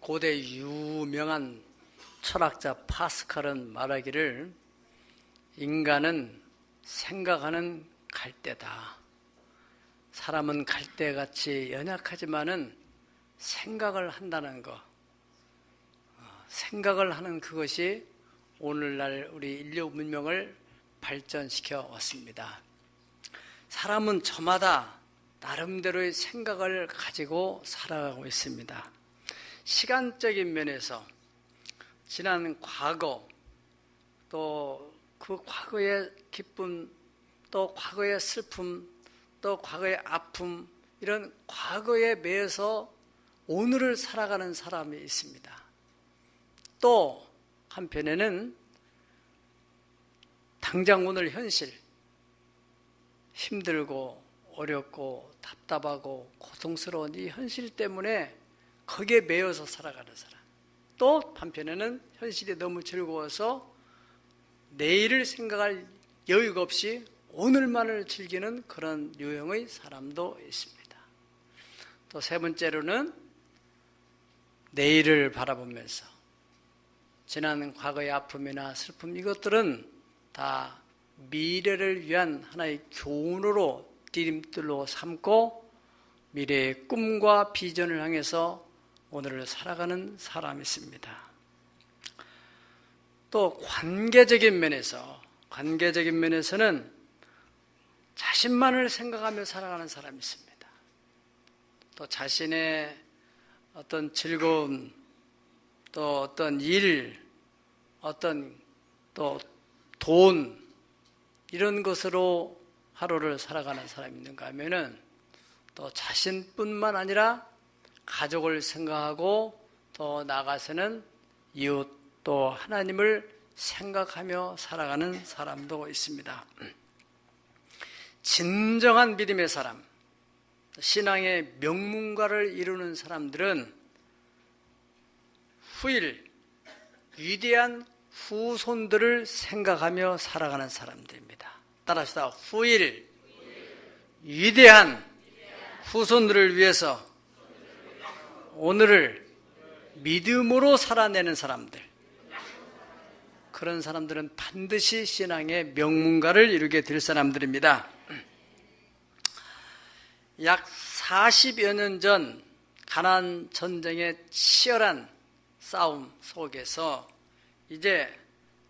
고대 유명한 철학자 파스칼은 말하기를 인간은 생각하는 갈대다. 사람은 갈대같이 연약하지만은 생각을 한다는 것, 생각을 하는 그것이 오늘날 우리 인류 문명을 발전시켜 왔습니다. 사람은 저마다 나름대로의 생각을 가지고 살아가고 있습니다. 시간적인 면에서 지난 과거, 또 그 과거의 기쁨, 또 과거의 슬픔, 또 과거의 아픔, 이런 과거에 매여서 오늘을 살아가는 사람이 있습니다. 또 한편에는 당장 오늘 현실, 힘들고 어렵고 답답하고 고통스러운 이 현실 때문에 거기에 매여서 살아가는 사람, 또 한편에는 현실이 너무 즐거워서 내일을 생각할 여유가 없이 오늘만을 즐기는 그런 유형의 사람도 있습니다. 또 세 번째로는 내일을 바라보면서 지난 과거의 아픔이나 슬픔, 이것들은 다 미래를 위한 하나의 교훈으로 디딤돌로 삼고 미래의 꿈과 비전을 향해서 오늘을 살아가는 사람이 있습니다. 또 관계적인 면에서는 자신만을 생각하며 살아가는 사람이 있습니다. 또 자신의 어떤 즐거움, 또 어떤 일, 어떤 또 돈, 이런 것으로 하루를 살아가는 사람이 있는가 하면은 또 자신뿐만 아니라 가족을 생각하고 또 나아가서는 이웃, 또 하나님을 생각하며 살아가는 사람도 있습니다. 진정한 믿음의 사람, 신앙의 명문가를 이루는 사람들은 위대한 후손들을 생각하며 살아가는 사람들입니다. 따라서 위대한 후손들을 위해서 오늘을 믿음으로 살아내는 사람들, 그런 사람들은 반드시 신앙의 명문가를 이루게 될 사람들입니다. 약 40여 년 전 가나안 전쟁의 치열한 싸움 속에서 이제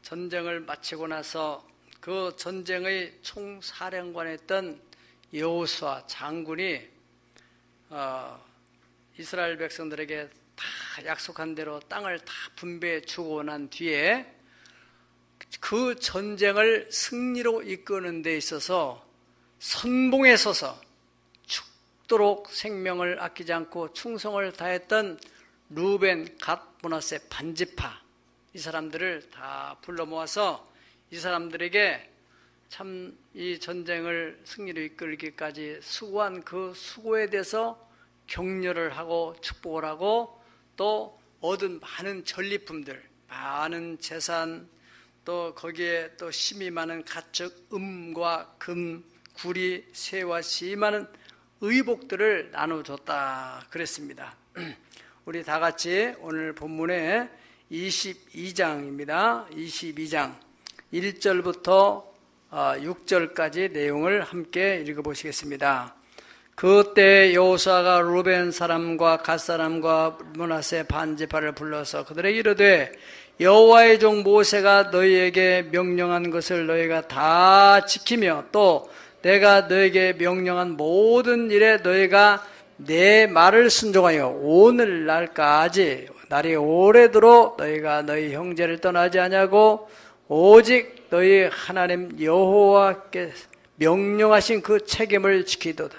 전쟁을 마치고 나서 그 전쟁의 총사령관이었던 여호수아 장군이 이스라엘 백성들에게 다 약속한 대로 땅을 다 분배해 주고 난 뒤에 그 전쟁을 승리로 이끄는 데 있어서 선봉에 서서 죽도록 생명을 아끼지 않고 충성을 다했던 루벤, 갓, 므낫세, 반지파, 이 사람들을 다 불러 모아서 이 사람들에게 참 이 전쟁을 승리로 이끌기까지 수고한 그 수고에 대해서 격려를 하고 축복을 하고 또 얻은 많은 전리품들, 많은 재산, 또 거기에 또 심이 많은 가축, 음과 금, 구리, 새와 시 많은 의복들을 나눠줬다 그랬습니다. 우리 다 같이 오늘 본문의 22장입니다. 22장 1절부터 6절까지 내용을 함께 읽어보시겠습니다. 그때 여호수아가 루벤 사람과 갓 사람과 므낫세 반지파를 불러서 그들에게 이르되 여호와의 종 모세가 너희에게 명령한 것을 너희가 다 지키며 또 내가 너희에게 명령한 모든 일에 너희가 내 말을 순종하여 오늘날까지 날이 오래도록 너희가 너희 형제를 떠나지 아니하고 오직 너희 하나님 여호와께 명령하신 그 책임을 지키도다.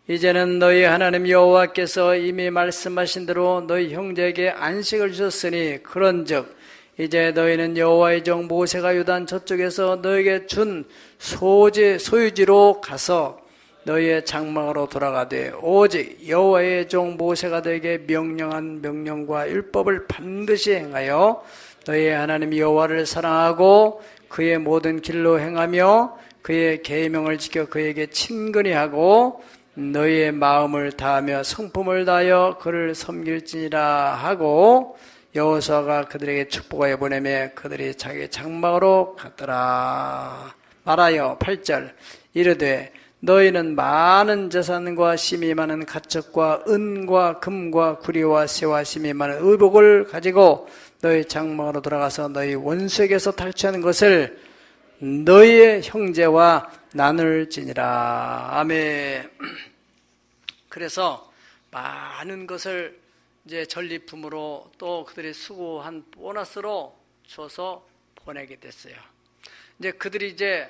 이제는 너희 하나님 여호와께서 이미 말씀하신 대로 너희 형제에게 안식을 주셨으니 그런즉 이제 너희는 여호와의 종 모세가 유단 저쪽에서 너희에게 준 소유지로 가서 너희의 장막으로 돌아가되 오직 여호와의 종 모세가 너희에게 명령한 명령과 율법을 반드시 행하여 너희의 하나님 여호와를 사랑하고 그의 모든 길로 행하며 그의 계명을 지켜 그에게 친근히 하고 너희의 마음을 다하며 성품을 다하여 그를 섬길지니라 하고 여호수아가 그들에게 축복하여 보내며 그들이 자기 장막으로 갔더라. 말하여 8절 이르되 너희는 많은 재산과 심이 많은 가축과 은과 금과 구리와 새와 심이 많은 의복을 가지고 너희 장막으로 돌아가서 너희 원수에게서 탈취하는 것을 너희의 형제와 나눌지니라. 아멘. 그래서 많은 것을 이제 전리품으로 또 그들이 수고한 보너스로 줘서 보내게 됐어요. 이제 그들이 이제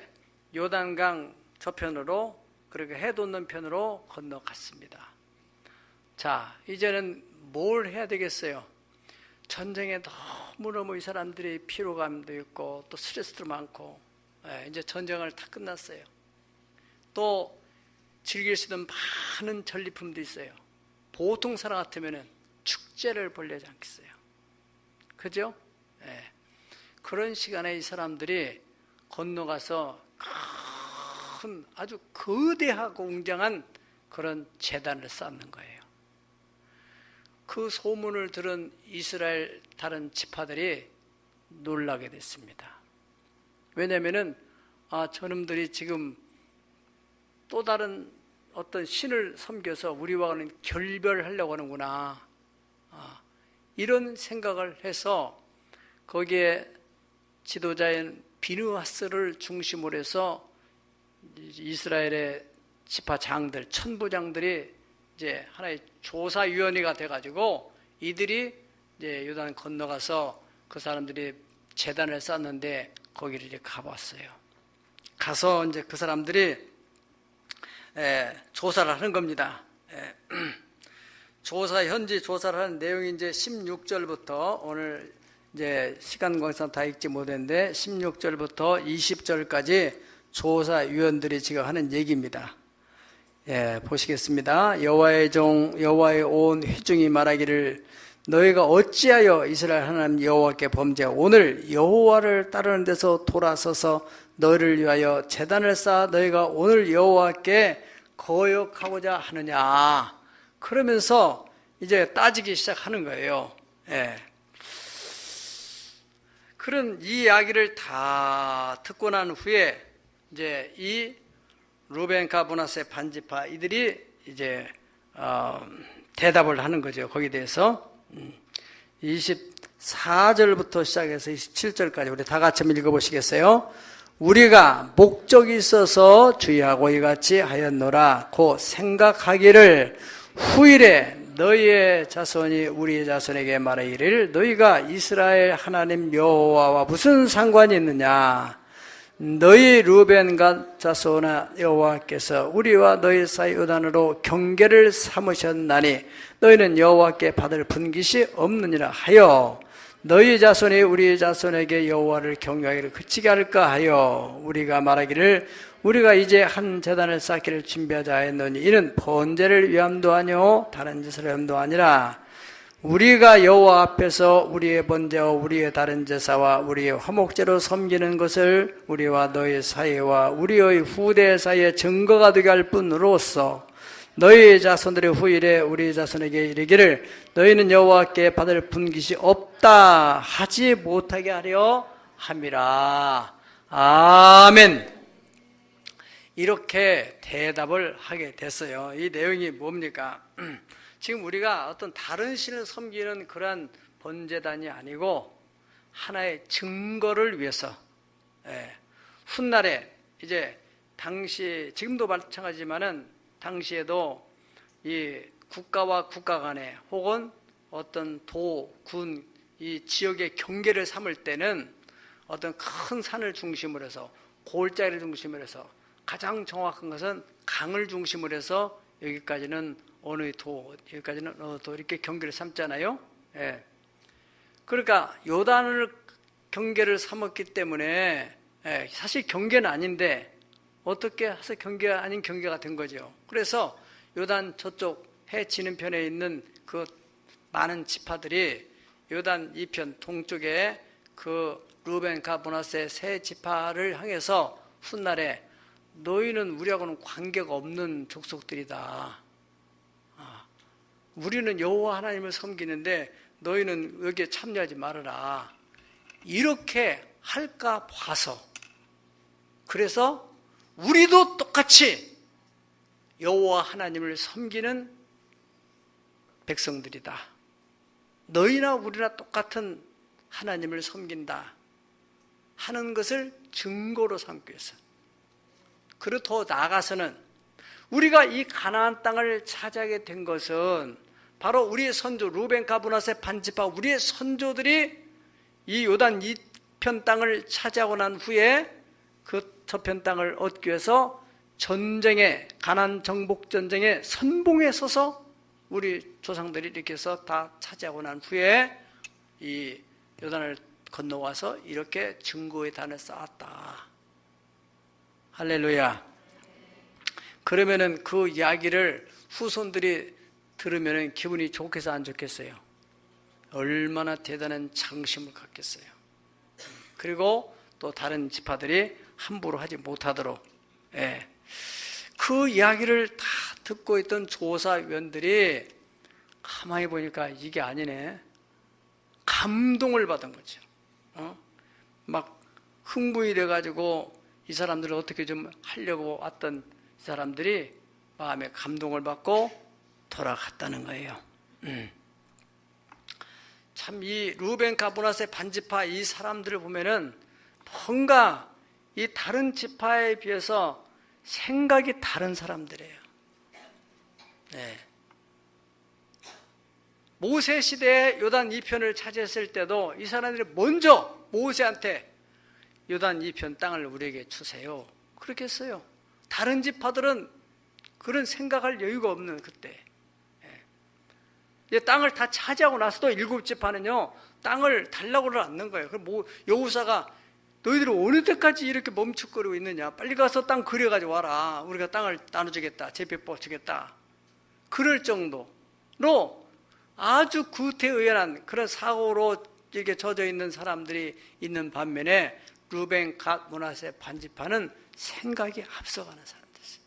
요단강 저편으로 그렇게 해돋는 편으로 건너갔습니다. 자, 이제는 뭘 해야 되겠어요? 전쟁에 너무너무 이 사람들이 피로감도 있고 또 스트레스도 많고, 이제 전쟁을 다 끝났어요. 또 즐길 수 있는 많은 전리품도 있어요. 보통 사람 같으면은 축제를 벌려지 않겠어요? 그죠? 그런 시간에 이 사람들이 건너가서 큰 아주 거대하고 웅장한 그런 제단을 쌓는 거예요. 그 소문을 들은 이스라엘 다른 지파들이 놀라게 됐습니다. 왜냐하면은 저놈들이 지금 또 다른 어떤 신을 섬겨서 우리와는 결별하려고 하는구나, 이런 생각을 해서 거기에 지도자인 비느하스를 중심으로 해서 이스라엘의 지파장들, 천부장들이 이제 하나의 조사위원회가 돼가지고 이들이 이제 요단 건너가서 그 사람들이 제단을 쌓는데 거기를 이제 가봤어요. 가서 이제 그 사람들이 조사를 하는 겁니다. 현지 조사를 하는 내용이 이제 16절부터 오늘 이제 시간 관계상 다 읽지 못했는데 16절부터 20절까지 조사위원들이 지금 하는 얘기입니다. 보시겠습니다. 여호와의 온 회중이 말하기를 너희가 어찌하여 이스라엘 하나님 여호와께 범죄하고 오늘 여호와를 따르는 데서 돌아서서 너희를 위하여 제단을 쌓아 너희가 오늘 여호와께 거역하고자 하느냐, 그러면서 이제 따지기 시작하는 거예요. 그런 이 이야기를 다 듣고 난 후에 이제 이 루벤, 갓, 므낫세 반지파 이들이 이제 대답을 하는 거죠. 거기에 대해서 24절부터 시작해서 27절까지 우리 다 같이 한번 읽어보시겠어요? 우리가 목적이 있어서 주의하고 이같이 하였노라. 곧 생각하기를 후일에 너희의 자손이 우리의 자손에게 말하기를 너희가 이스라엘 하나님 여호와와 무슨 상관이 있느냐? 너희 루벤과 자손아 여호와께서 우리와 너희 사이 요단으로 경계를 삼으셨나니 너희는 여호와께 받을 분깃이 없느니라 하여 너희 자손이 우리 자손에게 여호와를 경외하기를 그치게 할까 하여 우리가 말하기를 우리가 이제 한 제단을 쌓기를 준비하자 하였노니 이는 번제를 위함도 아니오 다른 짓을 위함도 아니라 우리가 여호와 앞에서 우리의 번제와 우리의 다른 제사와 우리의 화목제로 섬기는 것을 우리와 너희 사이와 우리의 후대 사이에 증거가 되게 할 뿐으로써 너희 자손들의 후일에 우리 자손에게 이르기를 너희는 여호와께 받을 분깃이 없다 하지 못하게 하려 함이라. 아멘. 이렇게 대답을 하게 됐어요. 이 내용이 뭡니까? 지금 우리가 어떤 다른 신을 섬기는 그러한 번제단이 아니고 하나의 증거를 위해서, 훗날에 이제 당시 지금도 마찬가지지만은 당시에도 이 국가와 국가 간에 혹은 어떤 도, 군, 이 지역의 경계를 삼을 때는 어떤 큰 산을 중심으로 해서 골짜기를 중심으로 해서 가장 정확한 것은 강을 중심으로 해서 여기까지는 어느 도, 여기까지는 어느 도 이렇게 경계를 삼잖아요. 그러니까 요단을 경계를 삼았기 때문에 사실 경계는 아닌데 어떻게 해서 경계가 아닌 경계가 된 거죠. 그래서 요단 저쪽 해 지는 편에 있는 그 많은 지파들이 요단 이편 동쪽에 그 루벤, 갓, 므낫세 세 지파를 향해서 훗날에 너희는 우리하고는 관계가 없는 족속들이다. 우리는 여호와 하나님을 섬기는데 너희는 여기에 참여하지 말아라. 이렇게 할까 봐서, 그래서 우리도 똑같이 여호와 하나님을 섬기는 백성들이다. 너희나 우리나 똑같은 하나님을 섬긴다 하는 것을 증거로 삼기 위해서, 그리고 더 나아가서는 우리가 이 가나안 땅을 차지하게 된 것은 바로 우리의 선조 루벤 갓 므낫세 반지파 우리의 선조들이 이 요단 이편 땅을 차지하고 난 후에 그 저편 땅을 얻기 위해서 전쟁에, 가나안 정복 전쟁에 선봉에 서서 우리 조상들이 이렇게 해서 다 차지하고 난 후에 이 요단을 건너와서 이렇게 증거의 단을 쌓았다. 할렐루야. 그러면은 그 이야기를 후손들이 들으면은 기분이 좋겠어, 안 좋겠어요? 얼마나 대단한 장심을 갖겠어요. 그리고 또 다른 지파들이 함부로 하지 못하도록, 그 이야기를 다 듣고 있던 조사위원들이 가만히 보니까 이게 아니네. 감동을 받은 거죠. 막 흥분이 돼가지고 이 사람들을 어떻게 좀 하려고 왔던 이 사람들이 마음에 감동을 받고 돌아갔다는 거예요. 참 이 루벤 갓 므낫세 반지파 이 사람들을 보면은 뭔가 이 다른 지파에 비해서 생각이 다른 사람들이에요. 모세 시대에 요단 2편을 차지했을 때도 이 사람들이 먼저 모세한테 요단 2편 땅을 우리에게 주세요, 그렇게 했어요. 다른 지파들은 그런 생각할 여유가 없는 그때. 땅을 다 차지하고 나서도 7지파는요 땅을 달라고를 않는 거예요. 그럼 여호사가 너희들은 어느 때까지 이렇게 멈칫거리고 있느냐, 빨리 가서 땅 그려가지고 와라, 우리가 땅을 나눠주겠다, 제비뽑 주겠다, 그럴 정도로 아주 구태의연한 그런 사고로 이렇게 젖어 있는 사람들이 있는 반면에 루벤 갓 므낫세 반지파는 생각이 앞서가는 사람들이었어요.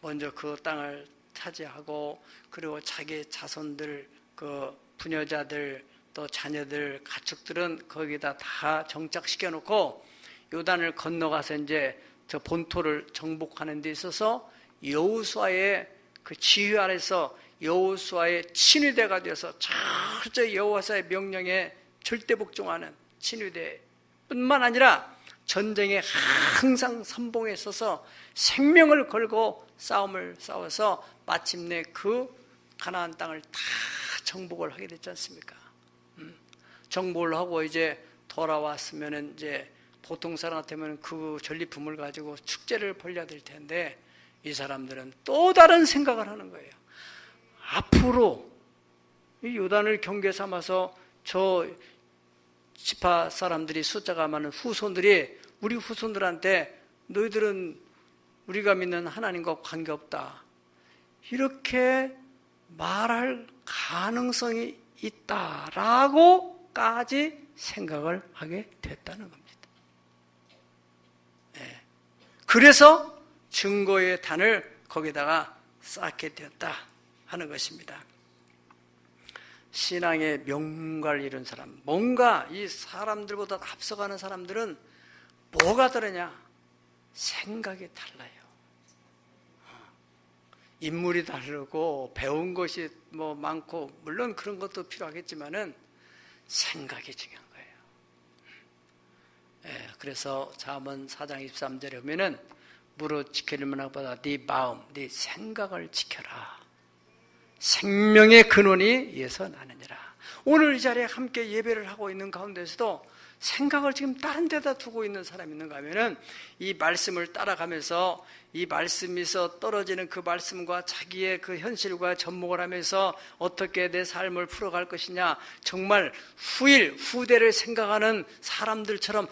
먼저 그 땅을 차지하고, 그리고 자기 자손들, 그 부녀자들, 또 자녀들, 가축들은 거기다 다 정착시켜 놓고 요단을 건너가서 이제 저 본토를 정복하는 데 있어서 여호수아의 그 지휘 아래서 여호수아의 친위대가 되어서 철저히 여호수아의 명령에 절대 복종하는 친위대뿐만 아니라 전쟁에 항상 선봉에 서서 생명을 걸고 싸움을 싸워서 마침내 그 가나안 땅을 다 정복을 하게 됐지 않습니까? 정복을 하고 이제 돌아왔으면은 이제 보통 사람 같으면 그 전리품을 가지고 축제를 벌려야 될 텐데 이 사람들은 또 다른 생각을 하는 거예요. 앞으로 이 요단을 경계 삼아서 저 지파 사람들이 숫자가 많은 후손들이 우리 후손들한테 너희들은 우리가 믿는 하나님과 관계없다, 이렇게 말할 가능성이 있다라고까지 생각을 하게 됐다는 겁니다. 그래서 증거의 단을 거기다가 쌓게 되었다 하는 것입니다. 신앙의 명가를 이룬 사람, 뭔가 이 사람들보다 앞서가는 사람들은 뭐가 다르냐? 생각이 달라요. 인물이 다르고 배운 것이 뭐 많고 물론 그런 것도 필요하겠지만은 생각이 중요한 거예요. 그래서 잠언 4장 23절에 보면은 무릇 지킬 만하보다 네 마음, 네 생각을 지켜라. 생명의 근원이 이에서 나느니라. 오늘 이 자리에 함께 예배를 하고 있는 가운데서도 생각을 지금 다른 데다 두고 있는 사람이 있는가 하면은 이 말씀을 따라가면서 이 말씀에서 떨어지는 그 말씀과 자기의 그 현실과 접목을 하면서 어떻게 내 삶을 풀어갈 것이냐, 정말 후대를 생각하는 사람들처럼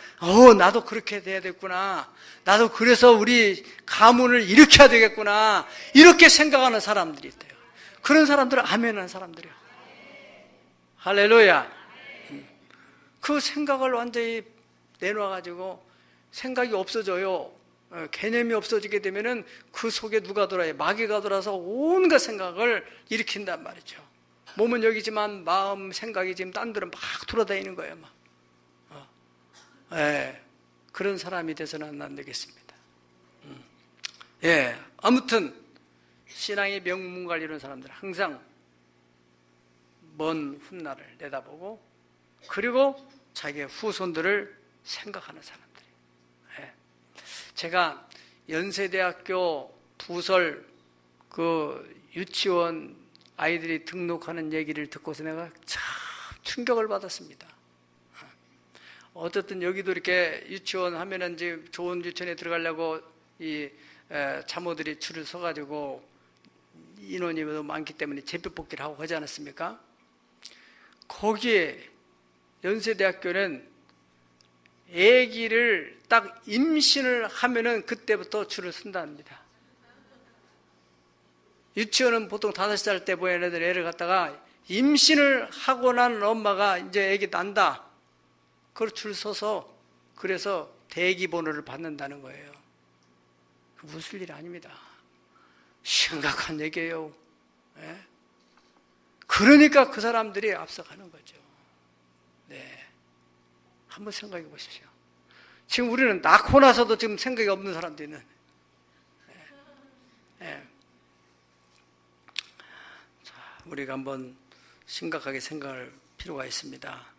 나도 그렇게 돼야 되겠구나, 나도 그래서 우리 가문을 일으켜야 되겠구나, 이렇게 생각하는 사람들이 있대요. 그런 사람들은 아멘하는 사람들이에요. 할렐루야. 그 생각을 완전히 내놔가지고 생각이 없어져요. 개념이 없어지게 되면은 그 속에 누가 돌아요? 마귀가 돌아서 온갖 생각을 일으킨단 말이죠. 몸은 여기지만 마음, 생각이 지금 딴 데로 막 돌아다니는 거예요. 막. 그런 사람이 돼서는 안 되겠습니다. 아무튼 신앙의 명문가를 이룬 사람들 항상 먼 훗날을 내다보고 그리고 자기의 후손들을 생각하는 사람들이에요. 제가 연세대학교 부설 그 유치원 아이들이 등록하는 얘기를 듣고서 내가 참 충격을 받았습니다. 어쨌든 여기도 이렇게 유치원 하면은 이제 좋은 유치원에 들어가려고 이 자모들이 줄을 서가지고 인원이 너무 많기 때문에 제표 뽑기를 하고 하지 않았습니까? 거기에 연세대학교는 아기를 딱 임신을 하면은 그때부터 줄을 선답니다. 유치원은 보통 5살 때 보낸 애를 갖다가 임신을 하고 난 엄마가 이제 아기 난다. 그걸 줄 서서 그래서 대기 번호를 받는다는 거예요. 웃을 일 아닙니다. 심각한 얘기예요. 그러니까 그 사람들이 앞서가는 거죠. 한번 생각해 보십시오. 지금 우리는 낳고 나서도 지금 생각이 없는 사람도 있는. 자, 우리가 한번 심각하게 생각할 필요가 있습니다.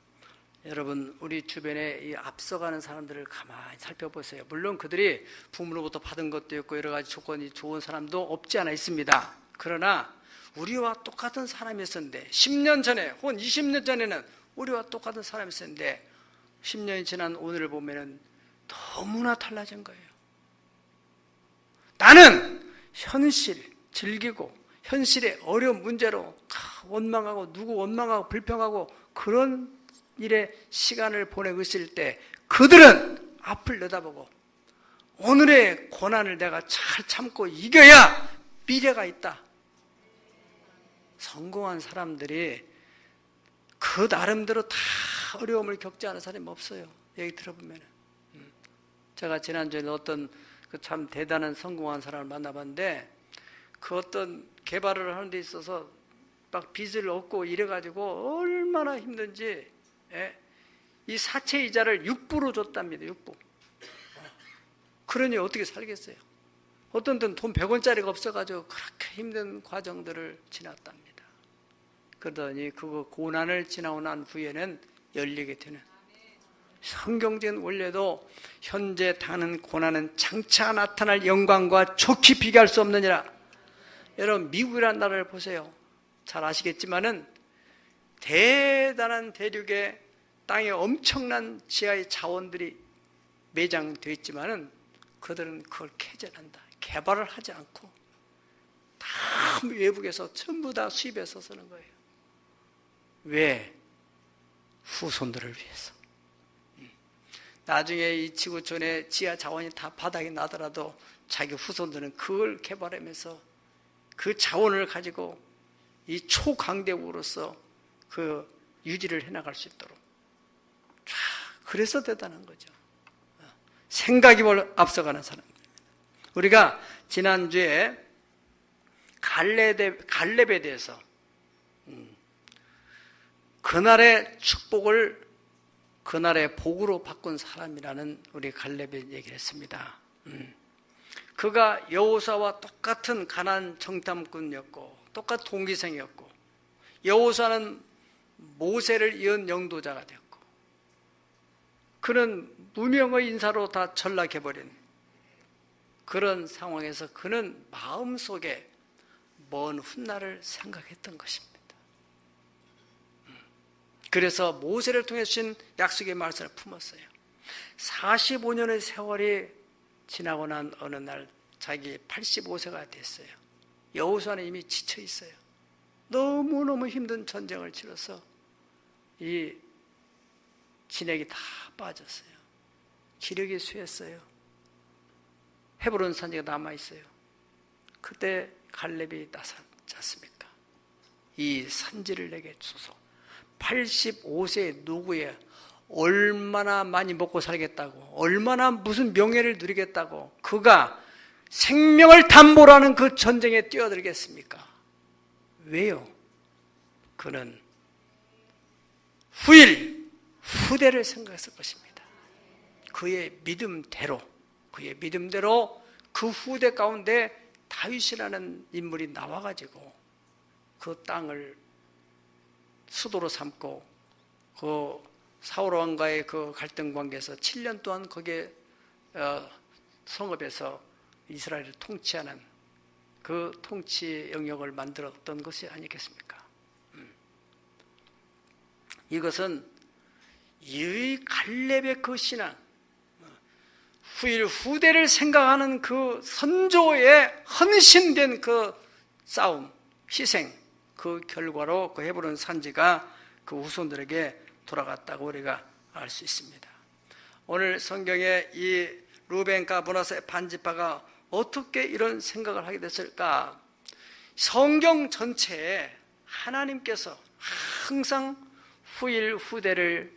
여러분, 우리 주변에 이 앞서가는 사람들을 가만히 살펴보세요. 물론 그들이 부모로부터 받은 것도 있고 여러 가지 조건이 좋은 사람도 없지 않아 있습니다. 그러나 우리와 똑같은 사람이 있었는데 10년 전에 혹은 20년 전에는 우리와 똑같은 사람이 있었는데 10년이 지난 오늘을 보면은 너무나 달라진 거예요. 나는 현실 즐기고 현실의 어려운 문제로 원망하고 누구 원망하고 불평하고 그런 일에 시간을 보내고 있을 때 그들은 앞을 내다보고 오늘의 고난을 내가 잘 참고 이겨야 미래가 있다. 성공한 사람들이 그 나름대로 다 어려움을 겪지 않은 사람이 없어요. 얘기 들어보면. 제가 지난주에 어떤 그 참 대단한 성공한 사람을 만나봤는데 그 어떤 개발을 하는 데 있어서 막 빚을 얻고 이래가지고 얼마나 힘든지 이 사채 이자를 6%로 줬답니다. 6%. 그러니 어떻게 살겠어요? 어떤 데는 돈 100원짜리가 없어가지고 그렇게 힘든 과정들을 지났답니다. 그러더니 그 고난을 지나고 난 후에는 열리게 되는 성경적인 원래도 현재 당하는 고난은 장차 나타날 영광과 좋게 비교할 수 없느니라. 여러분 미국이라는 나라를 보세요. 잘 아시겠지만은 대단한 대륙의 땅에 엄청난 지하의 자원들이 매장되어 있지만은 그들은 그걸 캐제한다. 개발을 하지 않고 다 외국에서 전부 다 수입해서 쓰는 거예요. 왜? 후손들을 위해서. 나중에 이 지구촌의 지하 자원이 다 바닥이 나더라도 자기 후손들은 그걸 개발하면서 그 자원을 가지고 이 초강대국으로서 그 유지를 해나갈 수 있도록. 그래서 대단한 거죠. 생각이 앞서가는 사람입니다. 우리가 지난주에 갈렙에 대해서 그날의 축복을 그날의 복으로 바꾼 사람이라는 우리 갈렙의 얘기를 했습니다. 그가 여호사와 똑같은 가나안 정탐꾼이었고 똑같은 동기생이었고 여호사는 모세를 이은 영도자가 되었고 그는 무명의 인사로 다 전락해버린 그런 상황에서 그는 마음속에 먼 훗날을 생각했던 것입니다. 그래서 모세를 통해 주신 약속의 말씀을 품었어요. 45년의 세월이 지나고 난 어느 날 자기 85세가 됐어요. 여호수아는 이미 지쳐 있어요. 너무너무 힘든 전쟁을 치러서 이 진액이 다 빠졌어요. 기력이 쇠했어요. 헤브론 산지가 남아있어요. 그때 갈렙이 나섰지 않습니까? 이 산지를 내게 주소서. 85세 누구에 얼마나 많이 먹고 살겠다고 얼마나 무슨 명예를 누리겠다고 그가 생명을 담보로 하는 그 전쟁에 뛰어들겠습니까? 왜요? 그는 후대를 생각했을 것입니다. 그의 믿음대로 그 후대 가운데 다윗이라는 인물이 나와가지고 그 땅을 수도로 삼고 그 사울 왕과의 그 갈등 관계에서 7년 동안 거기에 성읍에서 이스라엘을 통치하는 그 통치 영역을 만들었던 것이 아니겠습니까? 이것은 이 갈렙의 그 신앙, 후대를 생각하는 그 선조의 헌신된 그 싸움, 희생, 그 결과로 그 헤브론 산지가 그 후손들에게 돌아갔다고 우리가 알 수 있습니다. 오늘 성경에 이 루벤과 므낫세 반지파가 어떻게 이런 생각을 하게 됐을까? 성경 전체에 하나님께서 항상 후대를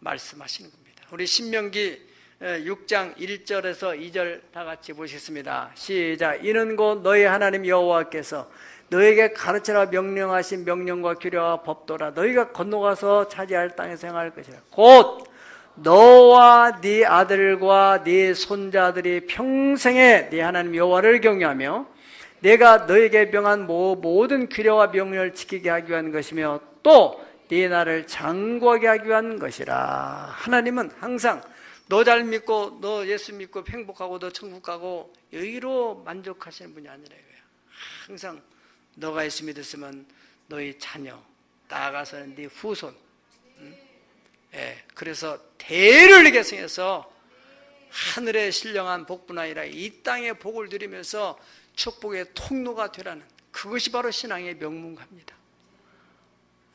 말씀하시는 겁니다. 우리 신명기 6장 1절에서 2절 다 같이 보시겠습니다. 시작. 이는 곧 너희 하나님 여호와께서 너에게 가르치라 명령하신 명령과 규례와 법도라. 너희가 건너가서 차지할 땅에서 행할 것이라. 곧 너와 네 아들과 네 손자들이 평생에 네 하나님 여호와를 경외하며 내가 너에게 명한 모든 규례와 명령을 지키게 하기 위한 것이며 또 네 나를 장구하게 하기 위한 것이라. 하나님은 항상 너 잘 믿고 너 예수 믿고 행복하고 너 천국 가고 여기로 만족하시는 분이 아니라 이거야. 항상 너가 예수 믿었으면 너희 자녀, 나아가서는 네 후손, 그래서 대를 계승해서 하늘의 신령한 복뿐 아니라 이 땅의 복을 누리면서 축복의 통로가 되라는, 그것이 바로 신앙의 명문가입니다.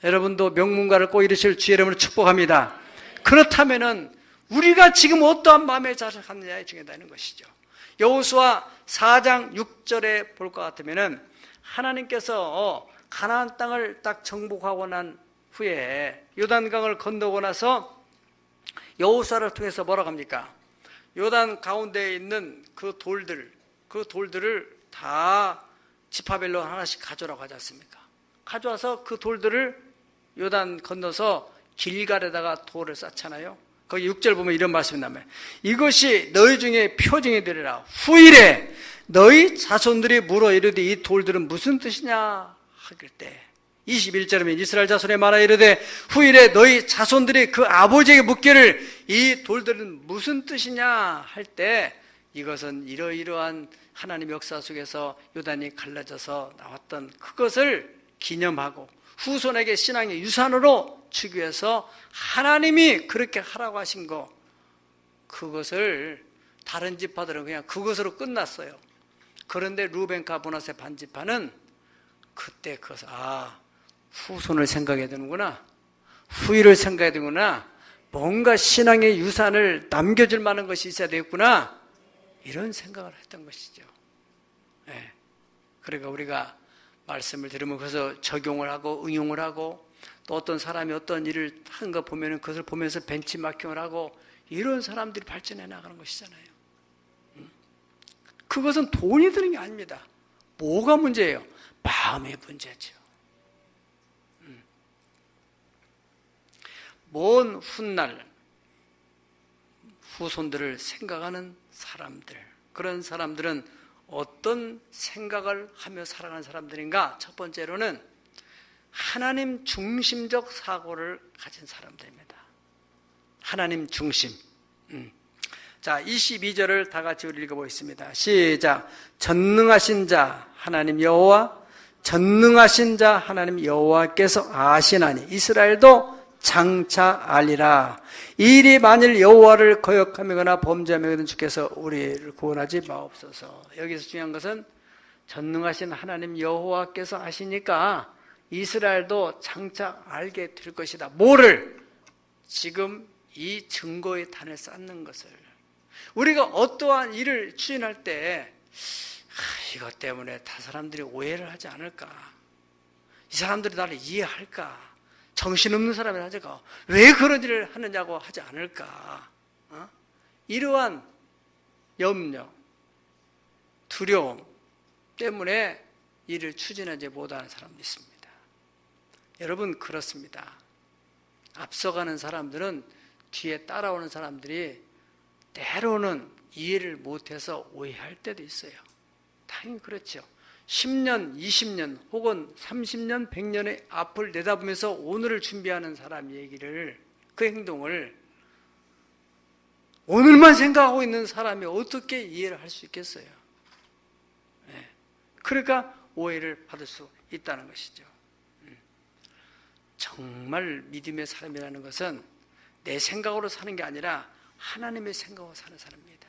여러분도 명문가를 꼭 이루실 주의 이름으로 축복합니다. 그렇다면은 우리가 지금 어떠한 마음의 자세하느냐에 중요하다는 것이죠. 여호수아 4장 6절에 볼 것 같으면은 하나님께서 가나안 땅을 딱 정복하고 난 후에 요단강을 건너고 나서 여호수아를 통해서 뭐라고 합니까? 요단 가운데에 있는 그 돌들을 다 지파별로 하나씩 가져오라고 하지 않습니까? 가져와서 그 돌들을 요단 건너서 길갈에다가 돌을 쌓잖아요. 거기 6절 보면 이런 말씀이 나와요. 이것이 너희 중에 표징이 되리라. 후일에 너희 자손들이 물어 이르되 이 돌들은 무슨 뜻이냐 하길 때 21절이면 이스라엘 자손의 말하 이르되 후일에 너희 자손들이 그 아버지에게 묻기를 이 돌들은 무슨 뜻이냐 할 때 이것은 이러이러한 하나님의 역사 속에서 요단이 갈라져서 나왔던 그것을 기념하고 후손에게 신앙의 유산으로 주기 위해서 하나님이 그렇게 하라고 하신 거, 그것을 다른 지파들은 그냥 그것으로 끝났어요. 그런데 루벤과 므낫세 반지파는 그때 그것을 후손을 생각해야 되는구나, 후일을 생각해야 되는구나, 뭔가 신앙의 유산을 남겨줄 만한 것이 있어야 되겠구나, 이런 생각을 했던 것이죠. 네. 그러니까 우리가 말씀을 들으면 그래서 적용을 하고 응용을 하고 또 어떤 사람이 어떤 일을 한 거 보면 그것을 보면서 벤치마킹을 하고 이런 사람들이 발전해 나가는 것이잖아요. 그것은 돈이 드는 게 아닙니다. 뭐가 문제예요? 마음의 문제죠. 먼 훗날 후손들을 생각하는 사람들, 그런 사람들은 어떤 생각을 하며 살아가는 사람들인가? 첫 번째로는 하나님 중심적 사고를 가진 사람들입니다. 하나님 중심. 자, 22절을 다 같이 우리 읽어보겠습니다. 시작. 전능하신 자 하나님 여호와, 전능하신 자 하나님 여호와께서 아시나니 이스라엘도 장차 알리라. 이 일이 만일 여호와를 거역하거나 범죄하면 주께서 우리를 구원하지 마옵소서. 여기서 중요한 것은 전능하신 하나님 여호와께서 아시니까 이스라엘도 장차 알게 될 것이다. 뭐를? 지금 이 증거의 단을 쌓는 것을. 우리가 어떠한 일을 추진할 때 이것 때문에 다 사람들이 오해를 하지 않을까, 이 사람들이 나를 이해할까, 정신없는 사람이 하니까 왜 그런 일을 하느냐고 하지 않을까, 이러한 염려, 두려움 때문에 일을 추진하지 못하는 사람도 있습니다. 여러분, 그렇습니다. 앞서가는 사람들은 뒤에 따라오는 사람들이 때로는 이해를 못해서 오해할 때도 있어요. 당연히 그렇죠. 10년, 20년 혹은 30년, 100년의 앞을 내다보면서 오늘을 준비하는 사람 얘기를, 그 행동을 오늘만 생각하고 있는 사람이 어떻게 이해를 할 수 있겠어요? 네. 그러니까 오해를 받을 수 있다는 것이죠. 정말 믿음의 사람이라는 것은 내 생각으로 사는 게 아니라 하나님의 생각으로 사는 사람입니다.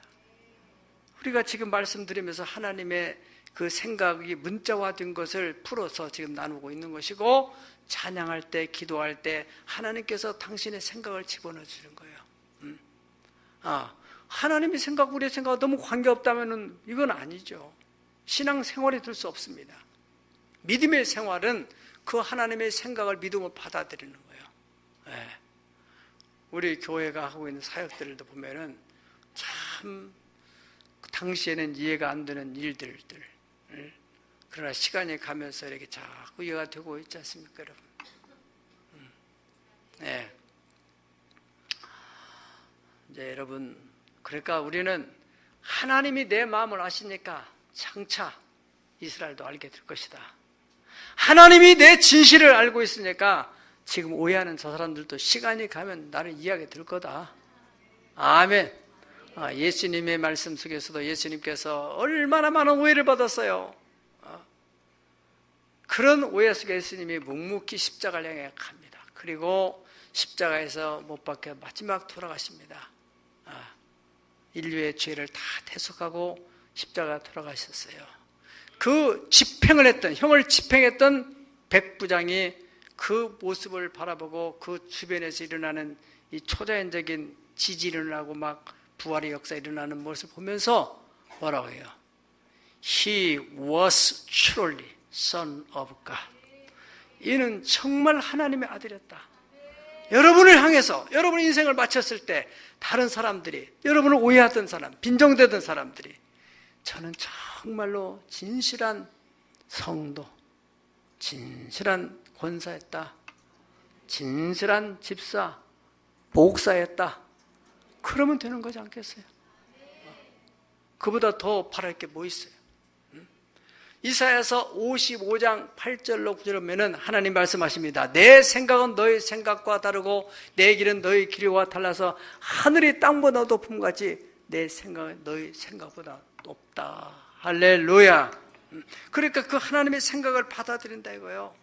우리가 지금 말씀드리면서 하나님의 그 생각이 문자화된 것을 풀어서 지금 나누고 있는 것이고, 찬양할 때, 기도할 때 하나님께서 당신의 생각을 집어넣어 주는 거예요. 하나님의 생각, 우리의 생각과 너무 관계없다면 이건 아니죠. 신앙생활이 될 수 없습니다. 믿음의 생활은 그 하나님의 생각을 믿음으로 받아들이는 거예요. 네. 우리 교회가 하고 있는 사역들도 보면은 참 당시에는 이해가 안 되는 일들, 그러나 시간이 가면서 이렇게 자꾸 이해가 되고 있지 않습니까, 여러분? 네. 이제 여러분, 그러니까 우리는 하나님이 내 마음을 아시니까 장차 이스라엘도 알게 될 것이다. 하나님이 내 진실을 알고 있으니까 지금 오해하는 저 사람들도 시간이 가면 나를 이해하게 될 거다. 아멘. 예수님의 말씀 속에서도 예수님께서 얼마나 많은 오해를 받았어요. 그런 오해 속에 예수님이 묵묵히 십자가를 향해 갑니다. 그리고 십자가에서 못 박혀 마지막 돌아가십니다. 인류의 죄를 다 대속하고 십자가 돌아가셨어요. 그 집행을 했던, 형을 집행했던 백부장이 그 모습을 바라보고 그 주변에서 일어나는 이 초자연적인 지진이 일어나고 막 부활의 역사 일어나는 모습을 보면서 뭐라고 해요? He was truly son of God. 이는 정말 하나님의 아들이었다. 여러분을 향해서, 여러분의 인생을 마쳤을 때 다른 사람들이, 여러분을 오해하던 사람, 빈정대던 사람들이, 저는 정말로 진실한 성도, 진실한 권사였다, 진실한 집사, 목사였다, 그러면 되는 거지 않겠어요? 그보다 더 바랄 게 뭐 있어요? 이사야서 55장 8절로 9절로 보면 하나님 말씀하십니다. 내 생각은 너희 생각과 다르고 내 길은 너희 길과 달라서 하늘이 땅보다 높음 같이 내 생각은 너희 생각보다 높다. 할렐루야. 그러니까 그 하나님의 생각을 받아들인다 이거예요.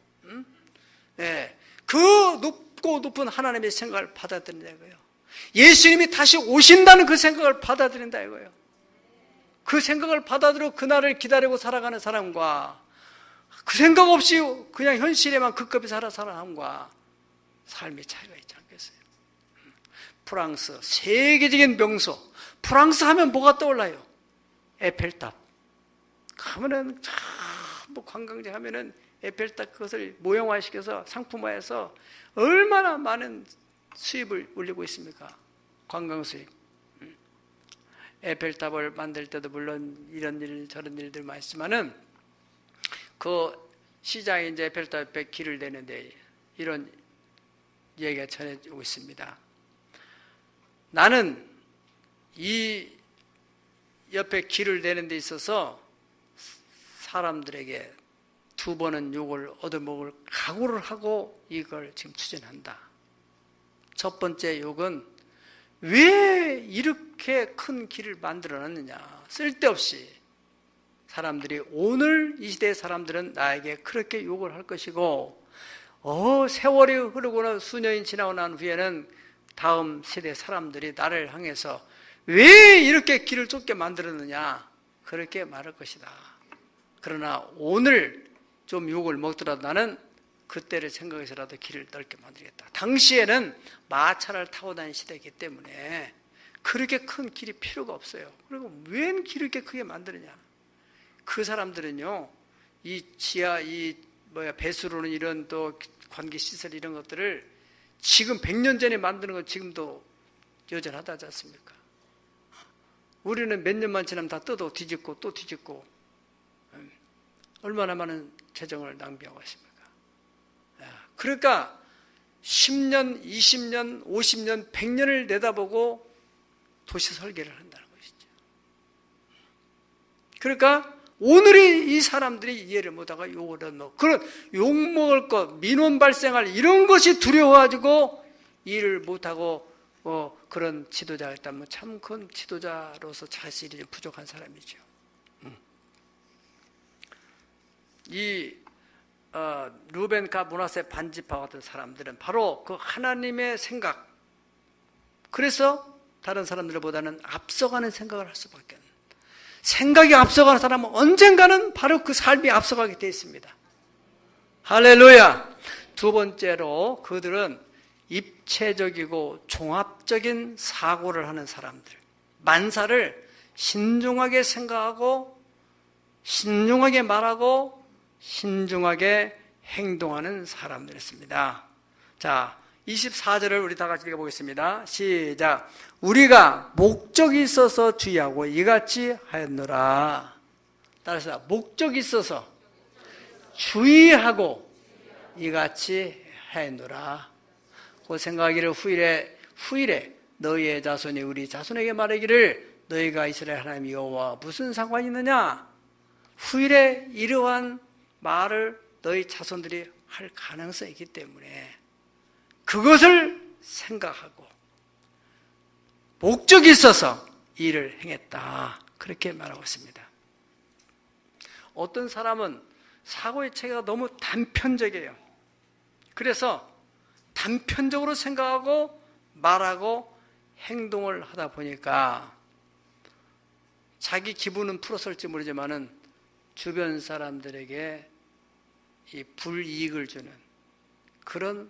네. 그 높고 높은 하나님의 생각을 받아들인다 이거예요. 예수님이 다시 오신다는 그 생각을 받아들인다 이거예요. 그 생각을 받아들여 그날을 기다리고 살아가는 사람과 그 생각 없이 그냥 현실에만 급급히 살아가는 사람과 삶의 차이가 있지 않겠어요? 프랑스 세계적인 명소, 프랑스 하면 뭐가 떠올라요? 에펠탑. 가면은 전부 관광지 하면은 에펠탑 그것을 모형화시켜서 상품화해서 얼마나 많은 수입을 올리고 있습니까? 관광 수입. 에펠탑을 만들 때도 물론 이런 일 저런 일들 많이 있지만은 그 시장에 이제 에펠탑 옆에 길을 내는데 이런 얘기가 전해지고 있습니다. 나는 이 옆에 길을 내는 데 있어서 사람들에게 두 번은 욕을 얻어먹을 각오를 하고 이걸 지금 추진한다. 첫 번째 욕은 왜 이렇게 큰 길을 만들어놨느냐. 쓸데없이 사람들이, 오늘 이 시대의 사람들은 나에게 그렇게 욕을 할 것이고 세월이 흐르거나 수년이 지나고 난 후에는 다음 세대 사람들이 나를 향해서 왜 이렇게 길을 좁게 만들었느냐 그렇게 말할 것이다. 그러나 오늘 좀 욕을 먹더라도 나는 그때를 생각해서라도 길을 넓게 만들겠다. 당시에는 마차를 타고 다니는 시대이기 때문에 그렇게 큰 길이 필요가 없어요. 그리고 왜 길을 이렇게 크게 만드느냐. 그 사람들은요, 이 지하, 배수로는 이런 또 관계시설 이런 것들을 지금 100년 전에 만드는 건 지금도 여전하다지 않습니까? 우리는 몇 년만 지나면 다 뜯어 뒤집고 또 뒤집고 얼마나 많은 재정을 낭비하고 있습니까? 그러니까 10년, 20년, 50년, 100년을 내다보고 도시 설계를 한다는 것이죠. 그러니까 오늘의 이 사람들이 이해를 못하고 욕을 넣어. 그런 욕먹을 것, 민원 발생할 이런 것이 두려워가지고 일을 못하고 그런 지도자가 있다면 참 큰 지도자로서 자질이 부족한 사람이죠. 이 루벤 갓 므낫세 반지파 같은 사람들은 바로 그 하나님의 생각, 그래서 다른 사람들보다는 앞서가는 생각을 할 수밖에 없는, 생각이 앞서가는 사람은 언젠가는 바로 그 삶이 앞서가게 되어 있습니다. 할렐루야. 두 번째로 그들은 입체적이고 종합적인 사고를 하는 사람들, 만사를 신중하게 생각하고 신중하게 말하고 신중하게 행동하는 사람들이었습니다. 자, 24절을 우리 다 같이 읽어보겠습니다. 시작. 우리가 목적이 있어서 주의하고 이같이 하였노라. 따라서 목적이 있어서 주의하고 이같이 하였노라. 그 생각하기를 후일에 너희의 자손이 우리 자손에게 말하기를 너희가 이스라엘 하나님 여호와와 무슨 상관이 있느냐. 후일에 이러한 말을 너희 자손들이 할 가능성이 있기 때문에 그것을 생각하고 목적이 있어서 일을 행했다. 그렇게 말하고 있습니다. 어떤 사람은 사고의 체계가 너무 단편적이에요. 그래서 단편적으로 생각하고 말하고 행동을 하다 보니까 자기 기분은 풀었을지 모르지만은 주변 사람들에게 이 불이익을 주는 그런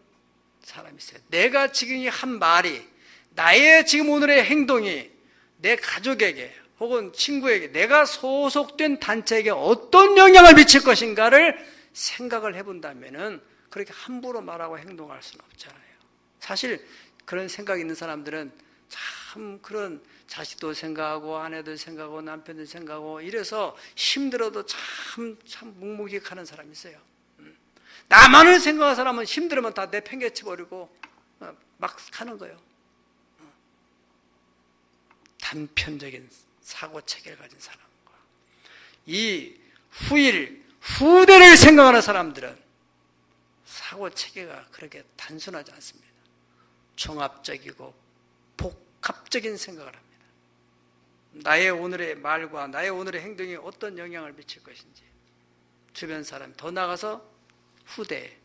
사람이 있어요. 내가 지금 한 말이, 나의 지금 오늘의 행동이 내 가족에게 혹은 친구에게, 내가 소속된 단체에게 어떤 영향을 미칠 것인가를 생각을 해본다면은 그렇게 함부로 말하고 행동할 수는 없잖아요. 사실 그런 생각이 있는 사람들은 참 그런 자식도 생각하고 아내도 생각하고 남편도 생각하고 이래서 힘들어도 참 묵묵히 하는 사람이 있어요. 나만을 생각하는 사람은 힘들으면 다 내팽개쳐버리고 막 하는 거예요. 단편적인 사고체계를 가진 사람과 이 후대를 생각하는 사람들은 사고체계가 그렇게 단순하지 않습니다. 종합적이고 복합적인 생각을 합니다. 나의 오늘의 말과 나의 오늘의 행동이 어떤 영향을 미칠 것인지, 주변 사람, 더 나아가서 후대,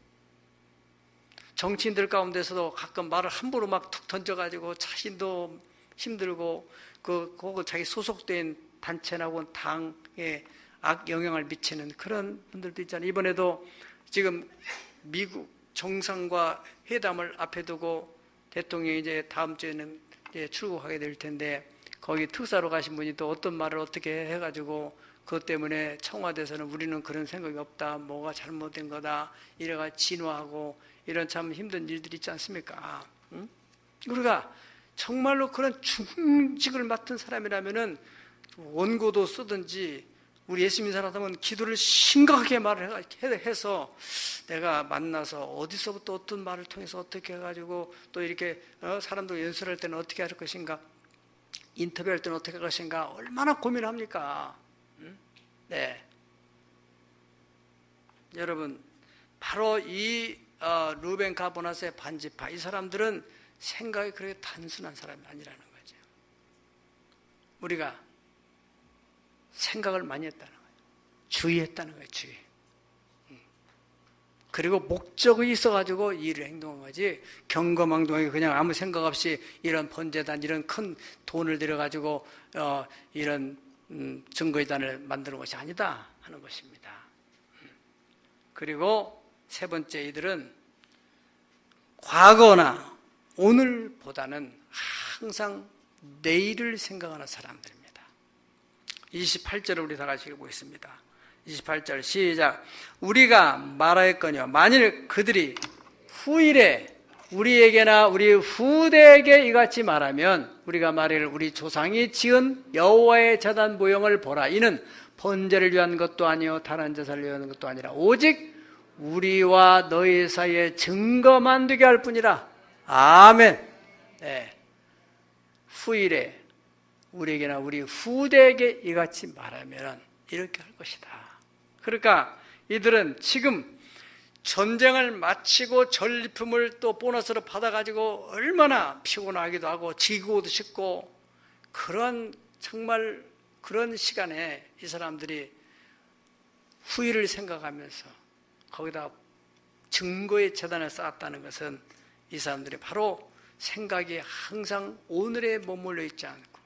정치인들 가운데서도 가끔 말을 함부로 막 툭 던져가지고 자신도 힘들고 그 자기 소속된 단체나 혹은 당에 악 영향을 미치는 그런 분들도 있잖아요. 이번에도 지금 미국 정상과 회담을 앞에 두고 대통령이 이제 다음 주에는 이제 출국하게 될 텐데 거기 특사로 가신 분이 또 어떤 말을 어떻게 해가지고 그것 때문에 청와대에서는 우리는 그런 생각이 없다, 뭐가 잘못된 거다, 이래가 진화하고 이런 참 힘든 일들이 있지 않습니까? 응? 우리가 정말로 그런 중직을 맡은 사람이라면은 원고도 쓰든지 우리 예수 믿는 사람은 기도를 심각하게 말을 해서 내가 만나서 어디서부터 어떤 말을 통해서 어떻게 해가지고 또 이렇게 사람들 연설할 때는 어떻게 할 것인가, 인터뷰할 때는 어떻게 할 것인가 얼마나 고민합니까? 네, 여러분 바로 이 루벤 갓 므낫세 반지파 이 사람들은 생각이 그렇게 단순한 사람이 아니라는 거죠. 우리가 생각을 많이 했다는 거예요. 주의했다는 거예요. 주의. 그리고 목적이 있어가지고 일을 행동한 거지 경거망동하게 그냥 아무 생각 없이 이런 번제단 이런 큰 돈을 들여가지고 이런 증거의단을 만드는 것이 아니다 하는 것입니다. 그리고 세 번째, 이들은 과거나 오늘보다는 항상 내일을 생각하는 사람들입니다. 28절을 우리 다 같이 읽어보겠습니다. 28절 시작. 우리가 말하였거니와 만일 그들이 후일에 우리에게나 우리 후대에게 이같이 말하면 우리가 말할 우리 조상이 지은 여호와의 제단 모형을 보라. 이는 번제를 위한 것도 아니요 다른 제사를 위한 것도 아니라 오직 우리와 너희 사이에 증거만 되게 할 뿐이라. 아멘. 네. 후일에 우리에게나 우리 후대에게 이같이 말하면 이렇게 할 것이다. 그러니까 이들은 지금 전쟁을 마치고 전리품을 또 보너스로 받아가지고 얼마나 피곤하기도 하고 지고도 싶고 그런 정말 그런 시간에 이 사람들이 후일을 생각하면서 거기다 증거의 재단을 쌓았다는 것은 이 사람들이 바로 생각이 항상 오늘에 머물러 있지 않고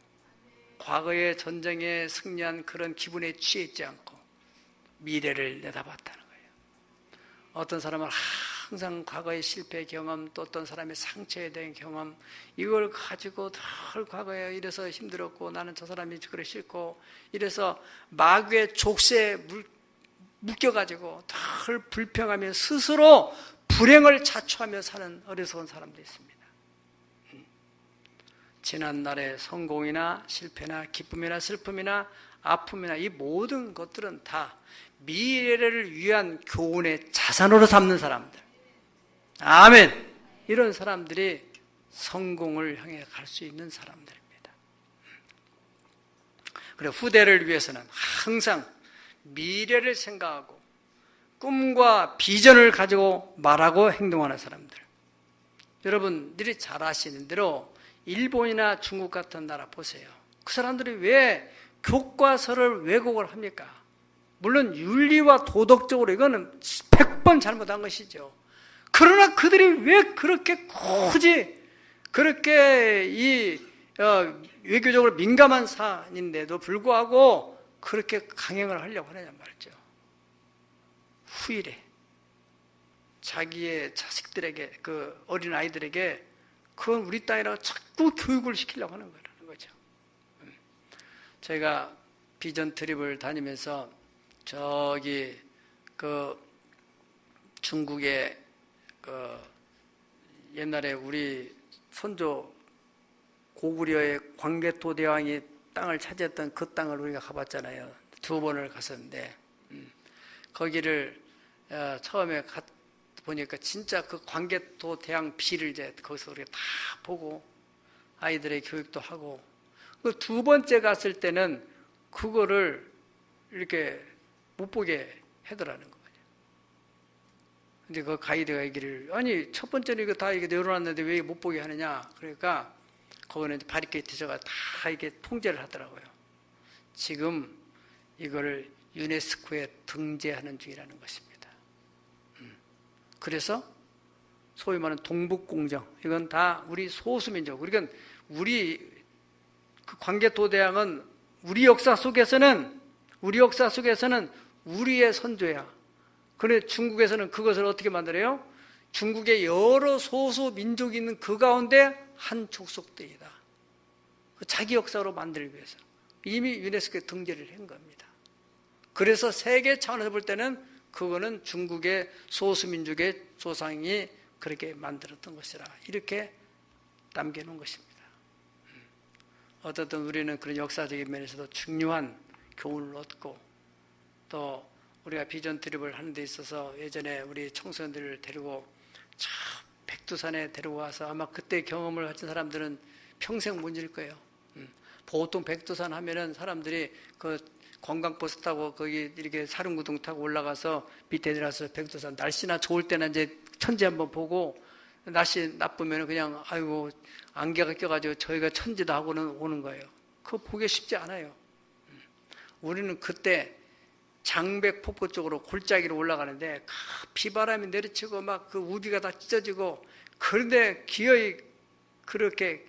과거의 전쟁에 승리한 그런 기분에 취해 있지 않고 미래를 내다봤다는 거예요. 어떤 사람은 항상 과거의 실패 경험, 또 어떤 사람의 상처에 대한 경험, 이걸 가지고 늘 과거에 이래서 힘들었고 나는 저 사람이 그래 싫고 이래서 마귀의 족쇄에 묶여가지고 늘 불평하며 스스로 불행을 자초하며 사는 어리석은 사람도 있습니다. 지난날의 성공이나 실패나 기쁨이나 슬픔이나 아픔이나 이 모든 것들은 다 미래를 위한 교훈의 자산으로 삼는 사람들. 아멘. 이런 사람들이 성공을 향해 갈 수 있는 사람들입니다. 그리고 후대를 위해서는 항상 미래를 생각하고 꿈과 비전을 가지고 말하고 행동하는 사람들. 여러분들이 잘 아시는 대로 일본이나 중국 같은 나라 보세요. 그 사람들이 왜 교과서를 왜곡을 합니까? 물론 윤리와 도덕적으로 이거는 100번 잘못한 것이죠. 그러나 그들이 왜 그렇게 굳이 그렇게 외교적으로 민감한 사안인데도 불구하고 그렇게 강행을 하려고 하느냐 말이죠. 후일에 자기의 자식들에게 그 어린 아이들에게 그건 우리 땅이라고 자꾸 교육을 시키려고 하는 거죠. 저희가 비전 트립을 다니면서 저기 그 중국의 그 옛날에 우리 선조 고구려의 광개토 대왕이 땅을 차지했던 그 땅을 우리가 가봤잖아요. 2번을 갔었는데 거기를 처음에 보니까 진짜 그 광개토 대왕 비를 이제 거기서 우리가 다 보고 아이들의 교육도 하고 그 2번째 갔을 때는 그거를 이렇게 못 보게 하더라는 거예요. 근데 그 가이드가 얘기를 아니 첫 번째는 이거 다 이게 내려놨는데 왜 못 보게 하느냐 그러니까 거기는 바리케이트가 다 이게 통제를 하더라고요. 지금 이거를 유네스코에 등재하는 중이라는 것입니다. 그래서 소위 말하는 동북공정 이건 다 우리 소수민족 그러니까 우리 그 광개토대왕은 우리 역사 속에서는 우리의 선조야. 그런데 중국에서는 그것을 어떻게 만들어요? 중국의 여러 소수 민족이 있는 그 가운데 한 족속들이다. 자기 역사로 만들기 위해서 이미 유네스코에 등재를 한 겁니다. 그래서 세계 차원에서 볼 때는 그거는 중국의 소수민족의 조상이 그렇게 만들었던 것이라 이렇게 남겨놓은 것입니다. 어떻든 우리는 그런 역사적인 면에서도 중요한 교훈을 얻고 또 우리가 비전 트립을 하는 데 있어서 예전에 우리 청소년들을 데리고 저 백두산에 데리고 와서 아마 그때 경험을 가진 사람들은 평생 못 잊을 거예요. 보통 백두산 하면은 사람들이 그 관광버스 타고 거기 이렇게 사륜구동 타고 올라가서 밑에 내려서 백두산 날씨나 좋을 때는 이제 천지 한번 보고 날씨 나쁘면 그냥 아이고 안개가 껴가지고 저희가 천지다 하고는 오는 거예요. 그거 보기 쉽지 않아요. 우리는 그때 장백폭포 쪽으로 골짜기로 올라가는데 비바람이 내리치고 막 그 우비가 다 찢어지고 그런데 기어이 그렇게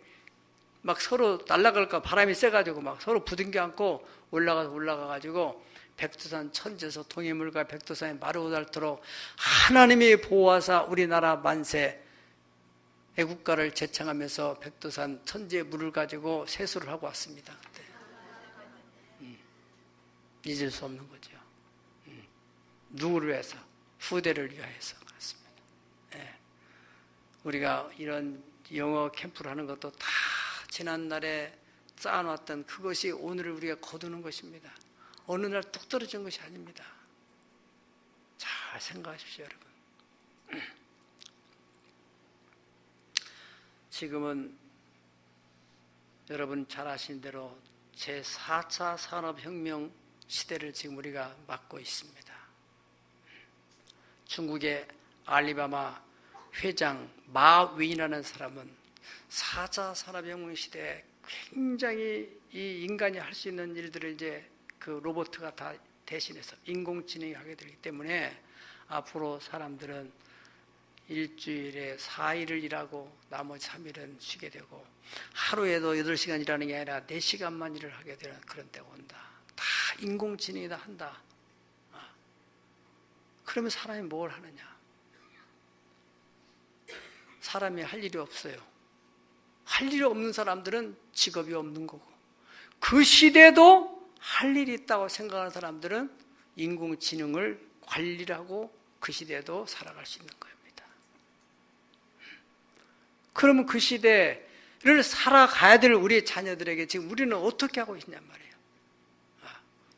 막 서로 날아갈까 바람이 세가지고 막 서로 부둥켜 안고 올라가가지고 백두산 천지에서 동해물과 백두산의 마르고 닳도록 하나님이 보호하사 우리나라 만세 애국가를 제창하면서 백두산 천지의 물을 가지고 세수를 하고 왔습니다. 그때. 잊을 수 없는 거죠. 누구를 위해서? 후대를 위하여서 그렇습니다. 네. 우리가 이런 영어 캠프를 하는 것도 다 지난날에 쌓아놨던 그것이 오늘을 우리가 거두는 것입니다. 어느 날 뚝 떨어진 것이 아닙니다. 잘 생각하십시오, 여러분. 지금은 여러분 잘 아시는 대로 제4차 산업혁명 시대를 지금 우리가 맞고 있습니다. 중국의 알리바바 회장 마윈이라는 사람은 4차 산업혁명 시대에 굉장히 이 인간이 할 수 있는 일들을 이제 그 로봇가 다 대신해서 인공지능이 하게 되기 때문에 앞으로 사람들은 일주일에 4일을 일하고 나머지 3일은 쉬게 되고 하루에도 8시간 일하는 게 아니라 4시간만 일을 하게 되는 그런 때가 온다. 다 인공지능이 다 한다. 그러면 사람이 뭘 하느냐? 사람이 할 일이 없어요. 할 일이 없는 사람들은 직업이 없는 거고 그 시대도 할 일이 있다고 생각하는 사람들은 인공지능을 관리를 하고 그 시대에도 살아갈 수 있는 겁니다. 그러면 그 시대를 살아가야 될 우리 자녀들에게 지금 우리는 어떻게 하고 있냔 말이에요.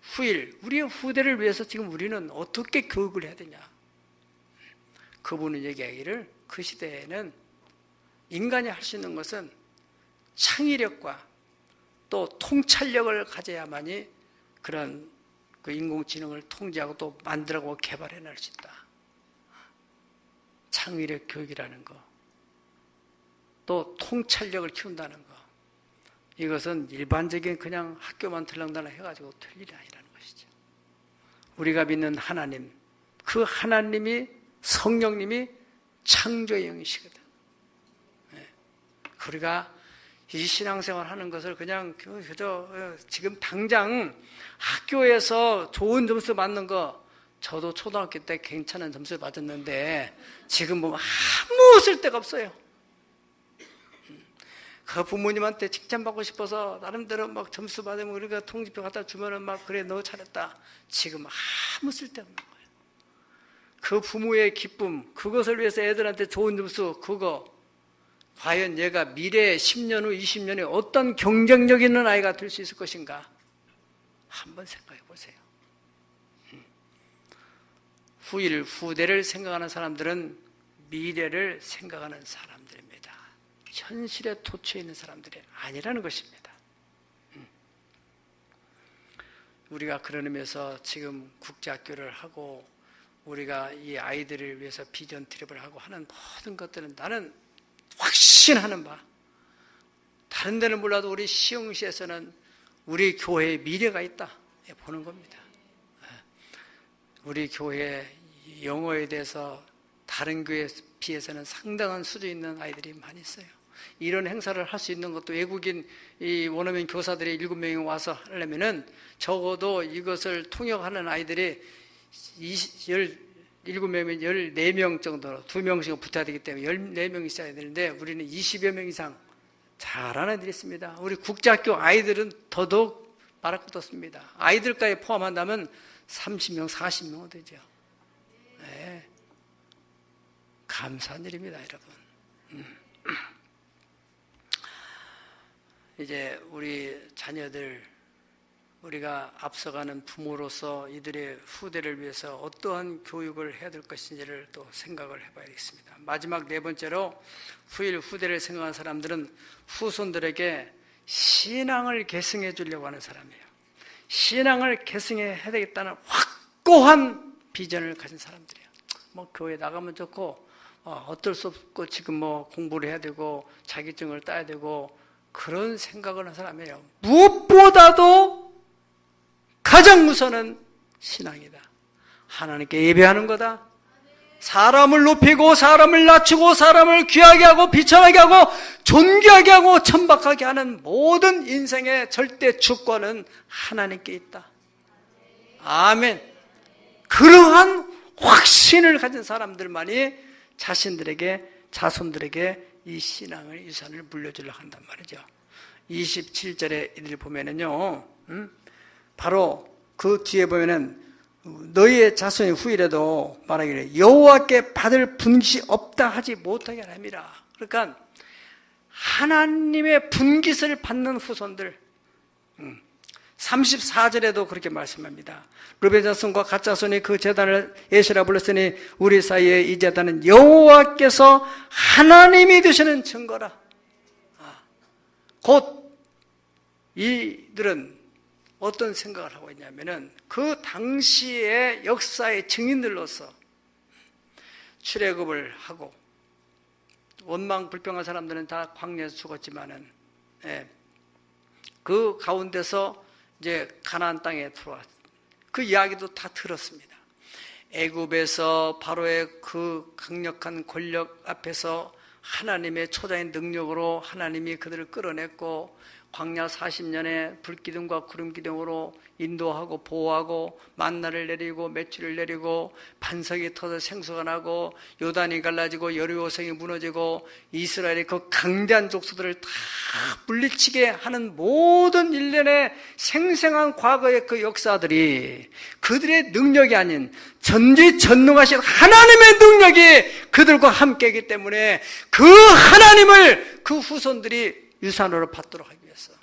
후일, 우리의 후대를 위해서 지금 우리는 어떻게 교육을 해야 되냐. 그분은 얘기하기를 그 시대에는 인간이 할 수 있는 것은 창의력과 또 통찰력을 가져야만이 그런 그 인공지능을 통제하고 또 만들고 개발해낼 수 있다. 창의력 교육이라는 거, 또 통찰력을 키운다는 거, 이것은 일반적인 그냥 학교만 들락날락 해가지고 될 일이 아니라는 것이죠. 우리가 믿는 하나님, 그 하나님이 성령님이 창조의 영이시거든. 우리가 이 신앙생활 하는 것을 그냥 그저 지금 당장 학교에서 좋은 점수 받는 거, 저도 초등학교 때 괜찮은 점수 받았는데 지금 보면 아무 쓸데가 없어요. 그 부모님한테 칭찬받고 싶어서 나름대로 막 점수 받으면 우리가 통지표 갖다 주면은 막 그래 너 잘했다. 지금 아무 쓸데없는 거예요. 그 부모의 기쁨, 그것을 위해서 애들한테 좋은 점수, 그거 과연 얘가 미래에 10년 후, 20년 후에 어떤 경쟁력 있는 아이가 될 수 있을 것인가? 한번 생각해 보세요. 후일, 후대를 생각하는 사람들은 미래를 생각하는 사람들입니다. 현실에 도처에 있는 사람들이 아니라는 것입니다. 우리가 그런 의미에서 지금 국제학교를 하고 우리가 이 아이들을 위해서 비전 트립을 하고 하는 모든 것들은 나는 확신하는 바, 다른 데는 몰라도 우리 시흥시에서는 우리 교회의 미래가 있다 보는 겁니다. 우리 교회 영어에 대해서 다른 교회에 비해서는 상당한 수준 있는 아이들이 많이 있어요. 이런 행사를 할 수 있는 것도 외국인 이 원어민 교사들이 7명이 와서 하려면은 적어도 이것을 통역하는 아이들이 7명이면 14명 정도로 2명씩 붙어야 되기 때문에 14명 있어야 되는데 우리는 20여 명 이상 잘하는 애들이 있습니다. 우리 국제학교 아이들은 더더욱 말할 것도 없습니다. 아이들까지 포함한다면 30명, 40명 되죠. 네. 감사한 일입니다, 여러분. 이제 우리 자녀들, 우리가 앞서가는 부모로서 이들의 후대를 위해서 어떠한 교육을 해야 될 것인지를 또 생각을 해봐야겠습니다. 마지막 네 번째로 후일 후대를 생각하는 사람들은 후손들에게 신앙을 계승해 주려고 하는 사람이에요. 신앙을 계승해야 되겠다는 확고한 비전을 가진 사람들이에요. 뭐 교회 나가면 좋고 어쩔 수 없고 지금 뭐 공부를 해야 되고 자격증을 따야 되고 그런 생각을 하는 사람이에요. 무엇보다도 가장 우선은 신앙이다. 하나님께 예배하는 거다. 사람을 높이고 사람을 낮추고 사람을 귀하게 하고 비천하게 하고 존귀하게 하고 천박하게 하는 모든 인생의 절대 주권은 하나님께 있다. 아멘. 그러한 확신을 가진 사람들만이 자신들에게 자손들에게 이 신앙의 유산을 물려주려고 한단 말이죠. 27절에 이들 보면은요, 바로 그 뒤에 보면은 너희의 자손이 후일에도 말하기를 여호와께 받을 분깃이 없다 하지 못하게 하라. 그러니까 하나님의 분깃을 받는 후손들. 34절에도 그렇게 말씀합니다. 르벤 자손과 갓 자손이 그 제단을 에시라 불렀으니 우리 사이에 이 제단은 여호와께서 하나님이 되시는 증거라. 곧 이들은 어떤 생각을 하고 있냐면은 그 당시의 역사의 증인들로서 출애굽을 하고 원망 불평한 사람들은 다 광야에서 죽었지만은 그 가운데서 이제 가나안 땅에 들어왔. 그 이야기도 다 들었습니다. 애굽에서 바로의 그 강력한 권력 앞에서 하나님의 초자의 능력으로 하나님이 그들을 끌어냈고 광야 40년에 불기둥과 구름기둥으로 인도하고 보호하고 만나를 내리고 맷줄을 내리고 반석이 터져 생수가 나고 요단이 갈라지고 여리고성이 무너지고 이스라엘의 그 강대한 족속들을 다 물리치게 하는 모든 일련의 생생한 과거의 그 역사들이 그들의 능력이 아닌 전지전능하신 하나님의 능력이 그들과 함께이기 때문에 그 하나님을 그 후손들이 유산으로 받도록 하기 위해서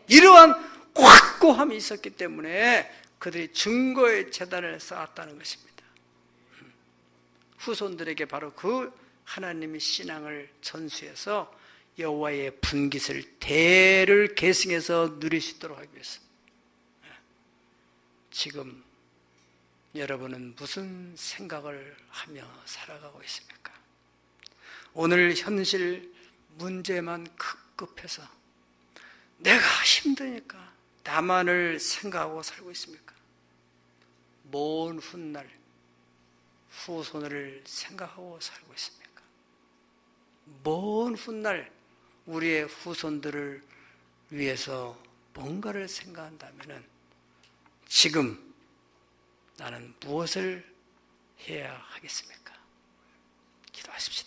이러한 확고함이 있었기 때문에 그들이 증거의 제단을 쌓았다는 것입니다. 후손들에게 바로 그 하나님의 신앙을 전수해서 여호와의 분깃을 대를 계승해서 누릴 수 있도록 하기 위해서. 지금 여러분은 무슨 생각을 하며 살아가고 있습니까? 오늘 현실 문제만 급급해서 내가 힘드니까 나만을 생각하고 살고 있습니까? 먼 훗날 후손을 생각하고 살고 있습니까? 먼 훗날 우리의 후손들을 위해서 뭔가를 생각한다면 지금 나는 무엇을 해야 하겠습니까? 기도하십시다.